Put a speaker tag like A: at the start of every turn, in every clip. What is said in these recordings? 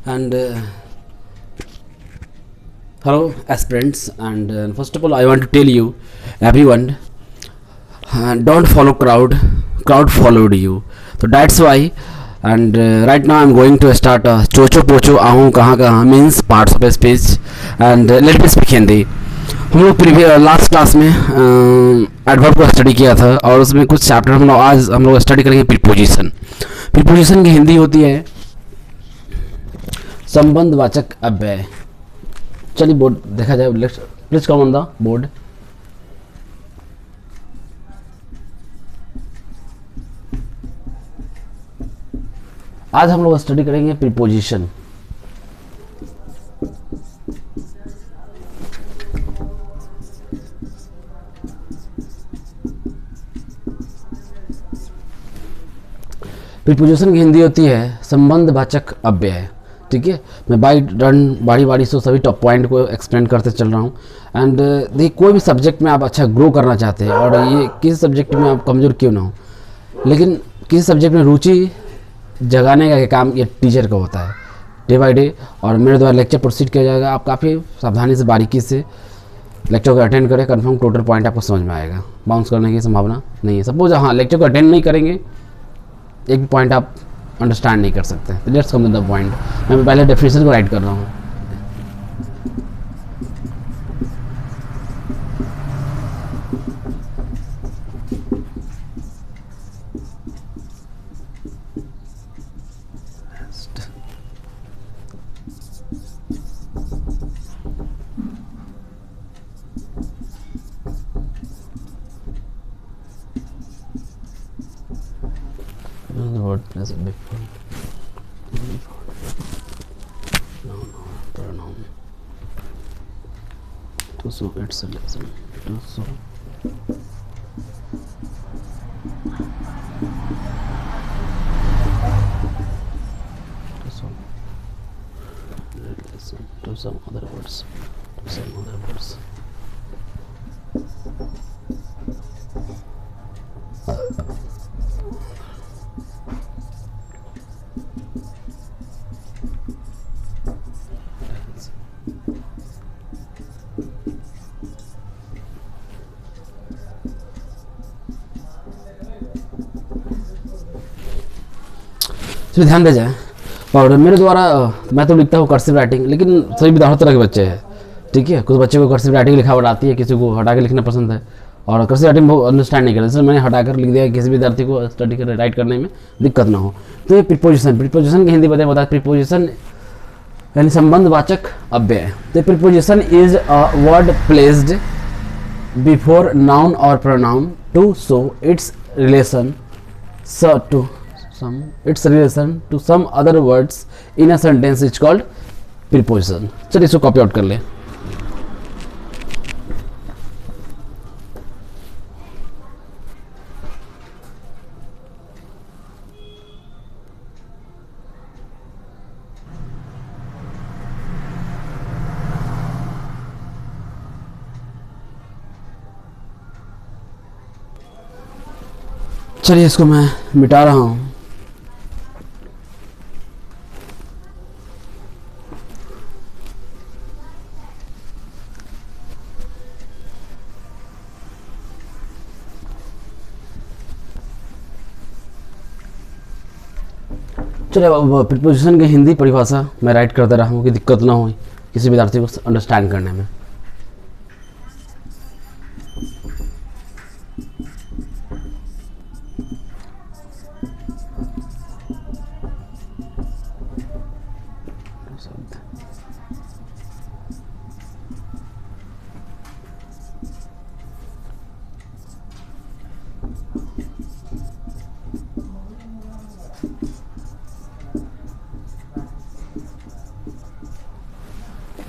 A: And hello aspirants, and first of all I want to tell you everyone, don't follow crowd followed you, so that's why. And right now I'm going to start chocho pocho ahun kahan kahan means parts of a speech. And let me speak Hindi. हम लोग previous last class में adverb को study किया था, और उसमें कुछ chapter हम लोग स्टडी करेंगे प्रीपोजिशन। प्रीपोजिशन की हिंदी होती है संबंधवाचक अव्यय। चलिए बोर्ड देखा जाए, please come on the board. आज हम लोग स्टडी करेंगे प्रीपोजिशन। प्रीपोजिशन की हिंदी होती है संबंधवाचक अव्यय। ठीक है, मैं बारी बारी से सभी टॉप पॉइंट को एक्सप्लेन करते चल रहा हूँ। एंड देखिए, कोई भी सब्जेक्ट में आप अच्छा ग्रो करना चाहते हैं, और ये किसी सब्जेक्ट में आप कमज़ोर क्यों ना हो, लेकिन किसी सब्जेक्ट में रुचि जगाने का काम ये टीचर का होता है डे बाय डे। और मेरे द्वारा लेक्चर प्रोसीड किया जाएगा, आप काफ़ी सावधानी से बारीकी से लेक्चर को अटेंड करें, कन्फर्म टोटल पॉइंट आपको समझ में आएगा, बाउंस करने की संभावना नहीं है। सपोज हाँ लेक्चर को अटेंड नहीं करेंगे, एक भी पॉइंट आप अंडरस्टैंड नहीं कर सकते। तो let's come to the point. मैं पहले डेफिनेशन को राइट कर रहा हूँ। The word plus before noun or pronoun to show its relation to show relation to some other words तो ध्यान दे जाए। और मेरे द्वारा मैं तो लिखता हूँ कर्सिव राइटिंग, लेकिन सभी विद्यार्थी तरह के बच्चे हैं। ठीक है, कुछ बच्चे को कर्सिव राइटिंग लिखावट आती है, किसी को हटा के लिखना पसंद है, और कर्सिव राइटिंग बहुत अंडरस्टैंड नहीं करते, इसलिए मैंने हटाकर लिख दिया, किसी विद्यार्थी को स्टडी कर राइट करने में दिक्कत ना हो। तो ये प्रीपोजिशन की हिंदी बताया प्रीपोजिशन यानी संबंधवाचक अव्यय। तो preposition is a word placed before noun और pronoun to show its relation to some other words in a sentence is called preposition। चलिए इसको कॉपी आउट कर ले। चलिए इसको मैं मिटा रहा हूं। चलिए अब प्रीपोजिशन की हिंदी परिभाषा मैं राइट करता रहा हूँ कि दिक्कत ना हो किसी विद्यार्थी को अंडरस्टैंड करने में।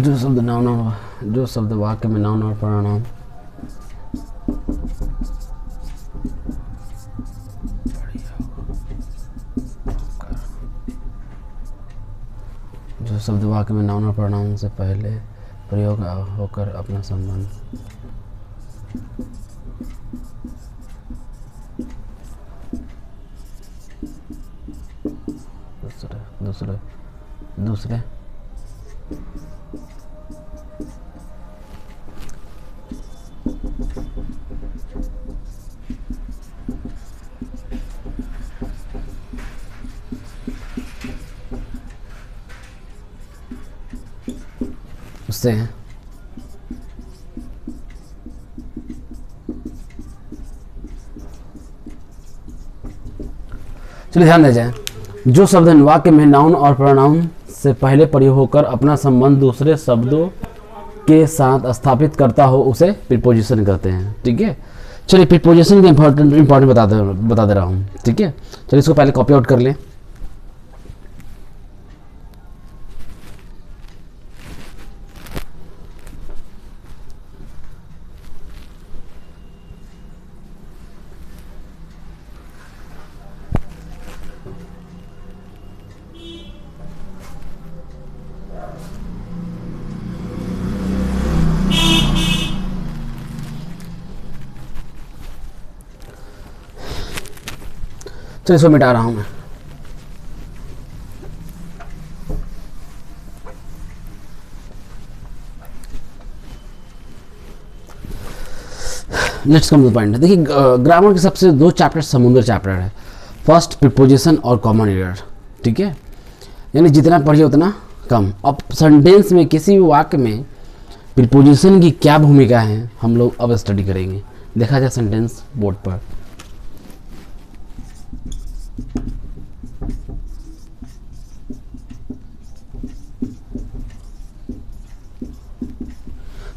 A: जो शब्द वाक्य में नाउन और प्रोनाउन से पहले प्रयोग होकर अपना संबंध दूसरे दूसरे। उससे हैं। चलिए ध्यान दे जाए, जो शब्द वाक्य में नाउन और प्रोनाउन से पहले प्रयोग होकर अपना संबंध दूसरे शब्दों के साथ स्थापित करता हो उसे प्रीपोजिशन कहते हैं। ठीक है, चलिए प्रीपोजिशन के इंपॉर्टेंट बता दे रहा हूँ। ठीक है, चलिए इसको पहले कॉपी आउट कर लें। चलिए इसको मिटा रहा हूं मैं। Let's come two point. देखिए ग्रामर के सबसे दो चैप्टर समुद्र चैप्टर है, फर्स्ट प्रीपोजिशन और कॉमन एरर। ठीक है, यानी जितना पढ़िए उतना कम। अब सेंटेंस में किसी भी वाक्य में प्रीपोजिशन की क्या भूमिका है हम लोग अब स्टडी करेंगे। देखा जाए सेंटेंस बोर्ड पर।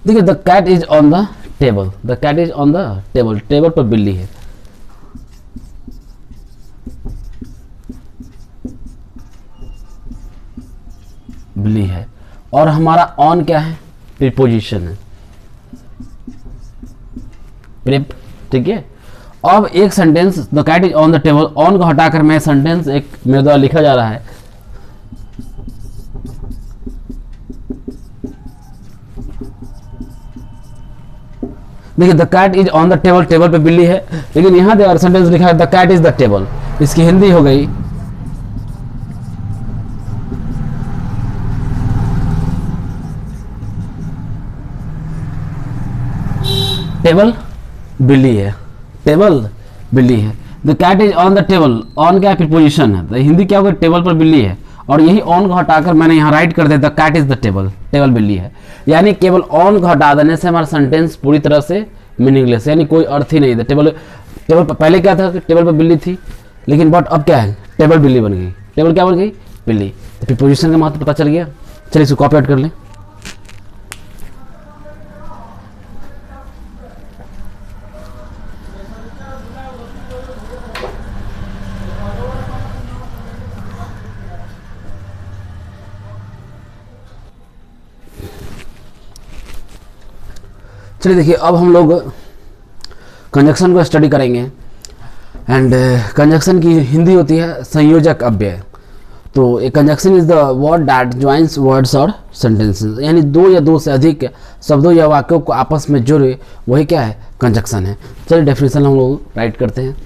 A: देखिए the cat is on the table, the cat is on the table, table पर बिल्ली है। बिल्ली है और हमारा ऑन क्या है, प्रीपोजिशन है, प्रेप। ठीक है, अब एक sentence the cat is on the table, on को हटाकर मैं सेंटेंस एक मेरे द्वारा लिखा जा रहा है। देखिए the cat is on the table, table पे बिल्ली है, लेकिन यहां देखो सेंटेंस लिखा है the cat is the table. इसकी हिंदी हो गई टेबल बिल्ली है, टेबल बिल्ली है। The cat is on the table, on क्या प्रीपोजिशन है, तो हिंदी क्या होगा, टेबल पर बिल्ली है। और यही ऑन को हटाकर मैंने यहाँ राइट कर दिया the cat is the table, table बिल्ली है। यानी केवल ऑन को हटा देने से हमारा सेंटेंस पूरी तरह से मीनिंगलेस, यानी कोई अर्थ ही नहीं था। टेबल पहले क्या था, टेबल पर बिल्ली थी, लेकिन बट अब क्या है, टेबल बिल्ली बन गई। टेबल क्या बन गई, बिल्ली। तो प्रीपोजिशन का महत्व पता चल गया। चलिए इसको कॉपी आउट कर लें। चलिए देखिए अब हम लोग कंजक्शन को स्टडी करेंगे। एंड कंजक्शन की हिंदी होती है संयोजक अव्यय। तो a conjunction is the word that joins words और सेंटेंसेस, यानी दो या दो से अधिक शब्दों या वाक्यों को आपस में जोड़े, वही क्या है, कंजक्शन है। चलिए डेफिनेशन हम लोग राइट करते हैं।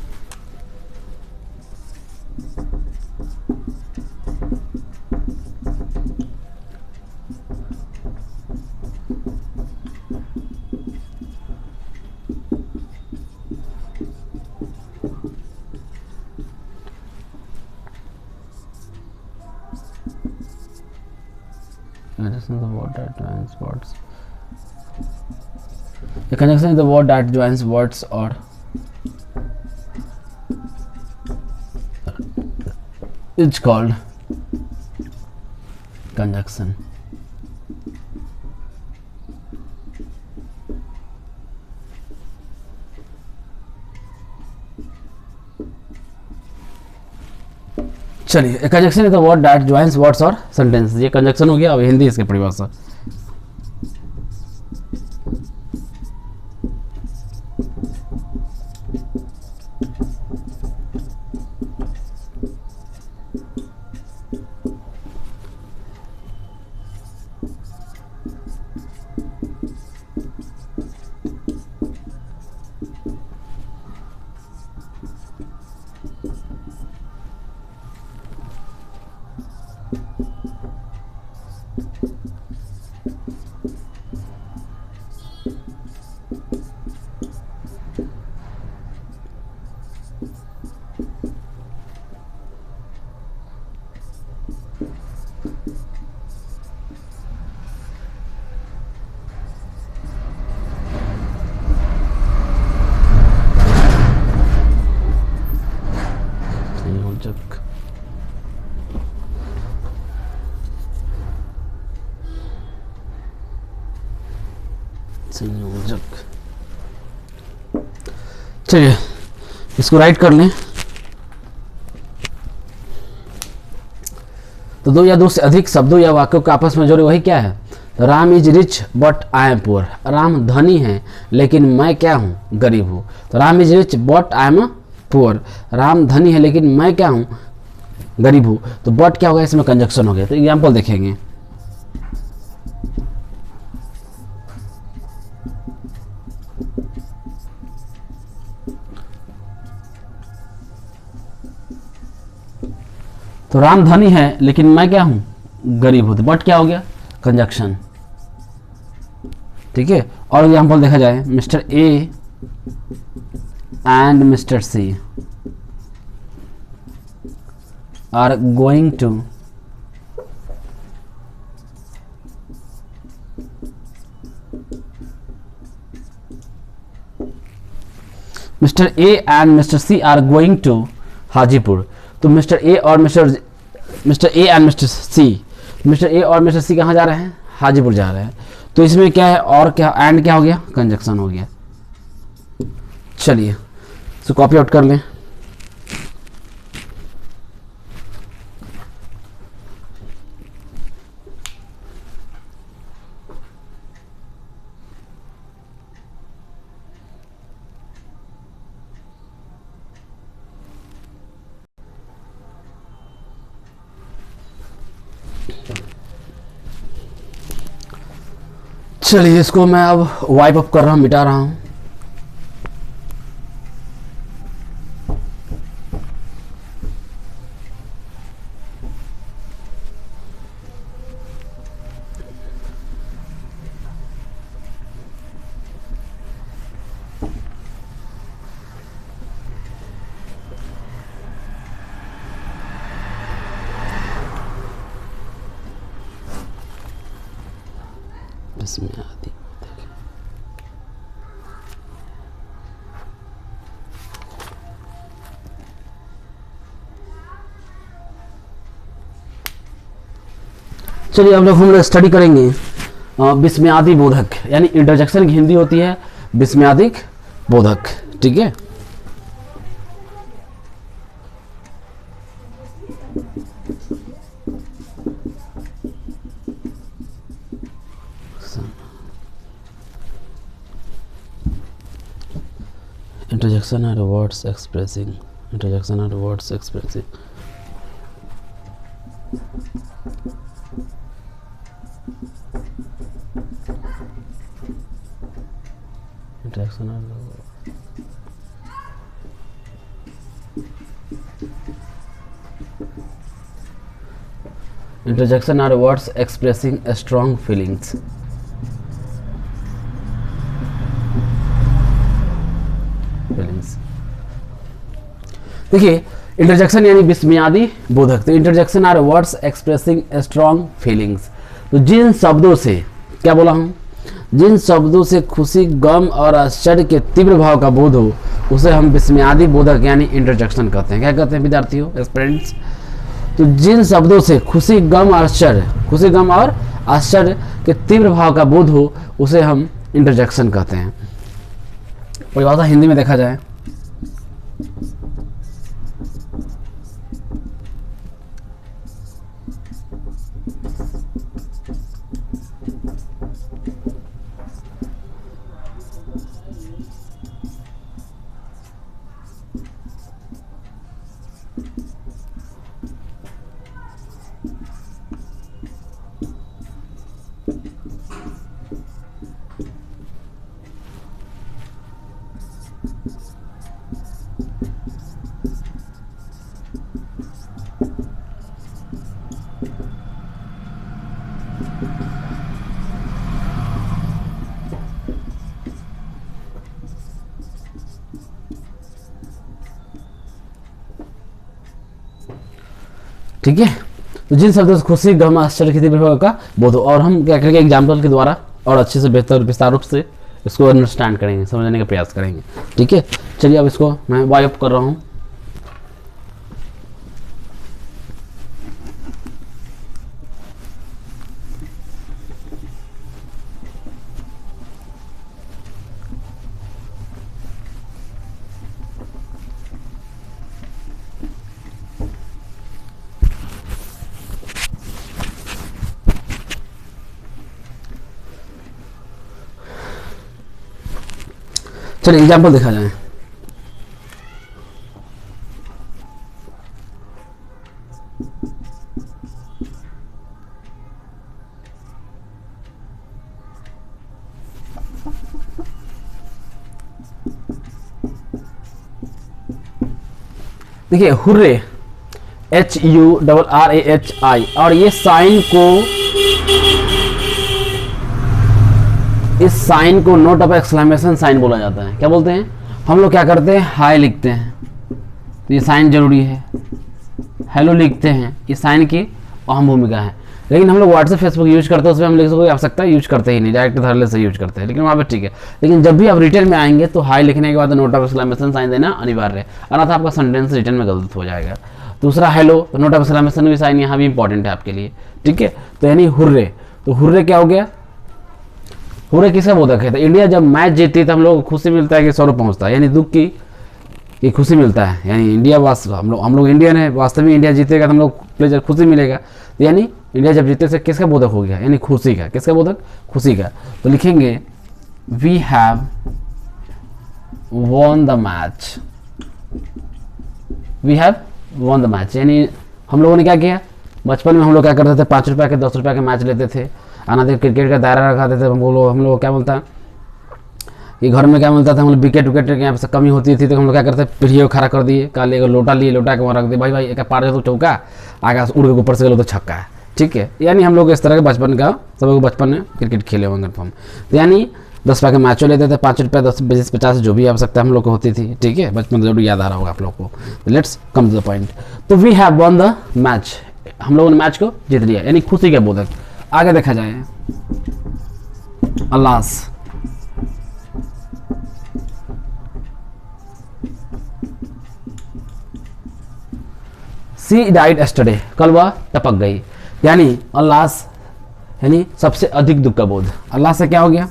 A: Conjunction is the word that joins words. A conjunction is the word that joins words or it's called conjunction. चलिए conjunction is the word that joins words और सेंटेंस, ये कंजक्शन हो गया। अब हिंदी इसकी परिभाषा। संयोजक, संयोजक। चलिए इसको राइट कर लें। तो दो या दो से अधिक शब्दों या वाक्यों को आपस में जोड़े, वही क्या है? Ram is rich but I am poor. Ram धनी है लेकिन मैं क्या हूँ? गरीब हूँ। तो Ram is rich but I am poor, Ram धनी है लेकिन मैं क्या हूँ? गरीब हूँ। तो बट क्या होगा? इसमें कंजक्शन हो गया। तो एग्जाम्पल देखेंगे। तो राम धनी है लेकिन मैं क्या हूं? गरीब हूं। तो बट क्या हो गया? कंजक्शन। ठीक है। और एग्जाम्पल देखा जाए, mister A and mister C are going to mister A and mister C are going to Hajipur. तो मिस्टर ए और mister A and mister A और मिस्टर सी कहाँ जा रहे हैं? हाजीपुर जा रहे हैं। तो इसमें क्या है? और क्या? एंड क्या हो गया? कंजक्शन हो गया। चलिए इसको कॉपी आउट कर लें। चलिए इसको मैं अब वाइप अप कर रहा हूँ, मिटा रहा हूँ। इसमें आदि चलिए हम लोग स्टडी करेंगे विस्मयादि बोधक, यानी इंटरजेक्शन की हिंदी होती है विस्मयादिक बोधक। ठीक है। Interjection are words expressing. Interjection are words expressing. Interjection are interjection are words expressing strong feelings. देखिए इंटरजेक्शन यानी विस्मयादि बोधक। तो interjection are words expressing strong feelings. तो जिन शब्दों से, क्या बोला हूं? जिन शब्दों से खुशी, गम और आश्चर्य के तीव्र भाव का बोध हो उसे हम विस्मयादि बोधक यानी इंटरजेक्शन कहते हैं। क्या कहते हैं विद्यार्थियों, स्टूडेंट्स? तो जिन शब्दों से खुशी, गम और आश्चर्य के तीव्र भाव का बोध हो उसे हम इंटरजेक्शन कहते हैं। परिभाषा हिंदी में देखा जाए, ठीक है। तो जिन शब्दों से खुशी, गम, आश्चर्य की तीव्र भाव का बोध हो, और हम क्या करेंगे एग्जाम्पल के द्वारा और अच्छे से बेहतर विस्तार रूप से इसको अंडरस्टैंड करेंगे, समझने का प्रयास करेंगे। ठीक है। चलिए अब इसको मैं वाइप कर रहा हूँ। चलिए एग्जाम्पल देखा जाए। देखिए हुर्रे, HURRAHI, और ये साइन को, इस साइन को नोट ऑफ एक्सक्लेमेशन साइन बोला जाता है। क्या बोलते हैं हम लोग? क्या करते हैं? हाई लिखते हैं, तो ये साइन जरूरी है। हेलो लिखते हैं, ये साइन की अहम भूमिका है। लेकिन हम लोग व्हाट्सएप फेसबुक यूज करते हैं, उसमें हम लिख कोई आवश्यकता यूज करते ही नहीं, डायरेक्ट धरले से यूज करते हैं, लेकिन वहाँ पे ठीक है। लेकिन जब भी आप रिटर्न में आएंगे तो हाई लिखने के बाद नोट ऑफ एक्सक्लेमेशन साइन देना अनिवार्य है, अन्यथा आपका सेंटेंस रिटर्न में गलत हो जाएगा। दूसरा हेलो, तो नोट ऑफ एक्सक्लेमेशन भी साइन यहाँ भी इंपॉर्टेंट है आपके लिए, ठीक है। तो यानी हुर्रे, तो हुर्रे क्या हो गया? हुर्रे किसका बोधक है? तो इंडिया जब मैच जीती तो हम लोग को खुशी मिलता है कि सौरभ पहुँचता है, यानी दुख की खुशी मिलता है। यानी इंडिया हम लोग इंडियन है, वास्तव में इंडिया जीतेगा तो हम लोग प्लेजर खुशी मिलेगा। तो यानी इंडिया जब जीते से किसका बोधक हो गया? यानी खुशी का। किसका बोधक? खुशी का। तो लिखेंगे we have won the match, we have won the match. यानी हम लोगों ने क्या किया? बचपन में हम लोग क्या करते थे? 5 रुपये के 10 रुपये के मैच लेते थे, आना क्रिकेट का दायरा रखाते थे। हम लोग क्या बोलता है कि घर में क्या मिलता था? हम लोग विकेट विकेट यहाँ से कमी होती थी तो हम लोग क्या करते? पीढ़ी को खड़ा कर दिए, काले एक लोटा लिए, लोटा के वहाँ रख दिए, भाई एक पार तो चौका, आकाश उड़ के ऊपर से गलो तो छक्का है, ठीक है। यानी हम लोग इस तरह के बचपन का, सब लोग बचपन में क्रिकेट खेले होंगे कन्फर्म। तो यानी 10 रुपये के मैचों लेते थे, 5 रुपये 10 20 50 जो भी आवश्यकता हम लोग को होती थी, ठीक है। बचपन जरूर याद आ रहा होगा आप लोग को। Let's come to the point. तो we have won the match, हम लोगों ने मैच को जीत लिया, यानी खुशी का बोधक। आगे देखा जाए अल्लास, सी डाइड एस्टरडे, कल वह टपक गई। यानी अल्लास यानी सबसे अधिक दुख का बोध। अल्लाह से क्या हो गया?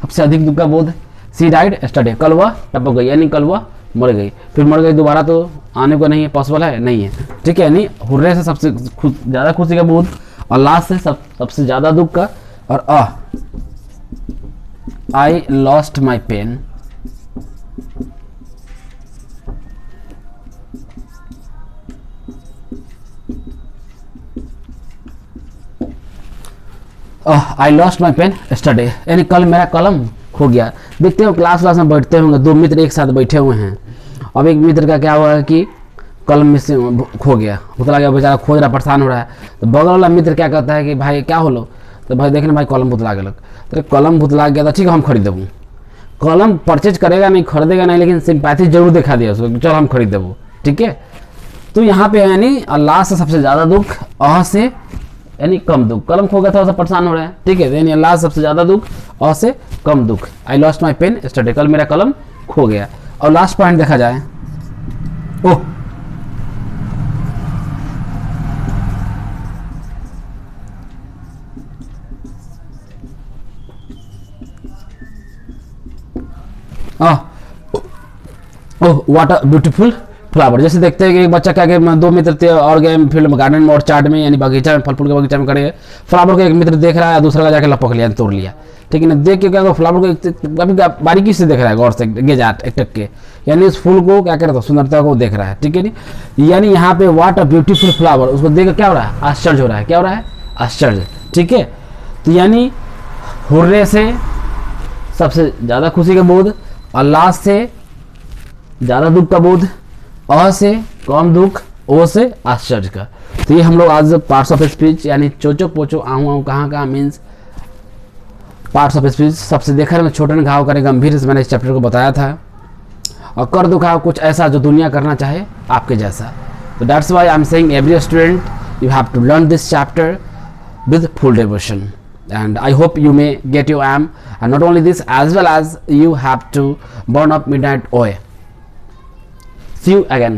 A: सबसे अधिक दुख का बोध। सी डाइड एस्टरडे, कल वह टपक गई, यानी कल वह मर गई। फिर मर गई, दोबारा तो आने को नहीं है, पॉसिबल है नहीं है, ठीक है। यानी हुर्रे से सबसे ज़्यादा खुशी का बोध, अल्लाह से सबसे ज़्यादा दुख का, और I lost my pen, I lost my pen yesterday, यानी कल मेरा कलम खो गया। देखते हो क्लास में बैठते होंगे, 2 मित्र एक साथ बैठे हुए हैं। अब एक मित्र का क्या हुआ कि कलम में से खो गया, भुतला गया, बेचारा खोज रहा, परेशान हो रहा है। तो बगल वाला मित्र क्या कहता है कि भाई क्या हो लो? तो भाई देख ना भाई कलम भुतला गया। तो कलम भुतला गया, तो ठीक है हम खरीद देबू। कलम परचेज करेगा नहीं, खरीदेगा नहीं, लेकिन सिंपैथी जरूर दिखा दिया उसको, चलो हम खरीद देबू, ठीक है। तो यहाँ पे यानी अल्लाह से सबसे ज़्यादा दुख, से यानी कम दुख। कलम खो गया, थोड़ा सा परेशान हो रहा है, ठीक है। यानी अल्लाह सबसे ज़्यादा दुख, से कम दुख। I lost my pen yesterday, कल मेरा कलम खो गया। और लास्ट पॉइंट देखा जाए, oh what a beautiful flower. जैसे देखते हैं कि एक बच्चा क्या कि 2 मित्र थे और गए फील्ड में, गार्डन में और चार्ट में, यानी बगीचा में, फल फूल के बगीचा में खड़े। फ्लावर को एक मित्र देख रहा है, दूसरा का जाके लपक लिया, तोड़ लिया, ठीक है ना। देख के क्या फ्लावर को काफी बारीकी से देख रहा है, गौर से गेजाट एक टक के, यानी उस फूल को क्या कर रहा था? सुंदरता को देख रहा है, ठीक है नी। यानी यहाँ पे व्हाट अ ब्यूटीफुल फ्लावर, उसको देख कर क्या हो रहा है? आश्चर्य हो रहा है। क्या हो रहा है? आश्चर्य, ठीक है। तो यानी हुर्रे से सबसे ज़्यादा खुशी का बोध, अल्लाह से ज़्यादा दुख का बोध, से कम दुख, ओ से आश्चर्य का। तो ये हम लोग आज पार्ट्स ऑफ स्पीच यानी चोचो पोचो आहू आहू कहाँ कहाँ मीन्स पार्ट्स ऑफ स्पीच, सबसे देखा में छोटन घाव करे गंभीर से मैंने इस चैप्टर को बताया था। और कर दुखाओ कुछ ऐसा जो दुनिया करना चाहे आपके जैसा। तो that's why I am saying every student you have to learn this chapter with full devotion, and I hope you may get your aim, and not only this, as well as you have to burn up midnight oil. See you again.